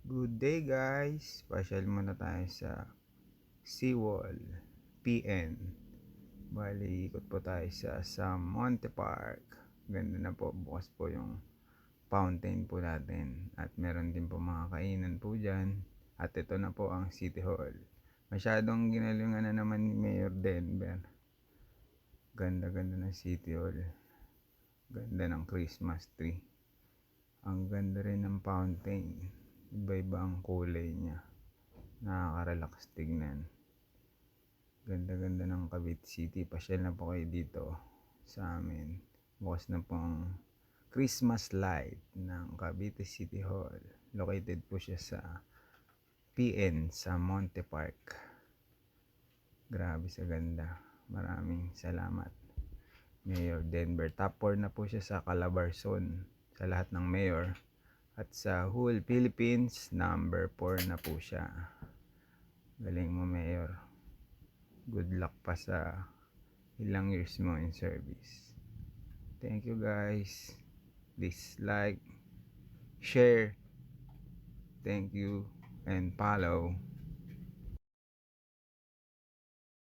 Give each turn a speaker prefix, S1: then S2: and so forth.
S1: Good day guys! Pasyal muna tayo sa Seawall PN. Bali, ikot po tayo sa Monte Park. Ganda na po, bukas po yung fountain po natin. At meron din po mga kainan po dyan. At ito na po ang City Hall. Masyadong ginalingan na naman ni Mayor Denver. Ganda-ganda ng City Hall. Ganda ng Christmas tree. Ang ganda rin ng fountain. Iba-iba ang kulay niya. Nakaka-relax tignan. Ganda-ganda ng Cavite City. Pasyal na po kayo dito sa amin. Bukas na po ang Christmas light ng Cavite City Hall. Located po siya sa PN sa Monte Park. Grabe sa ganda. Maraming salamat Mayor Denver. Top 4 na po siya sa Calabarzon sa lahat ng mayor. At sa whole Philippines, number 4 na po siya. Galing mo, Mayor. Good luck pa sa ilang years mo in service. Thank you guys. Please like, share, thank you, and follow.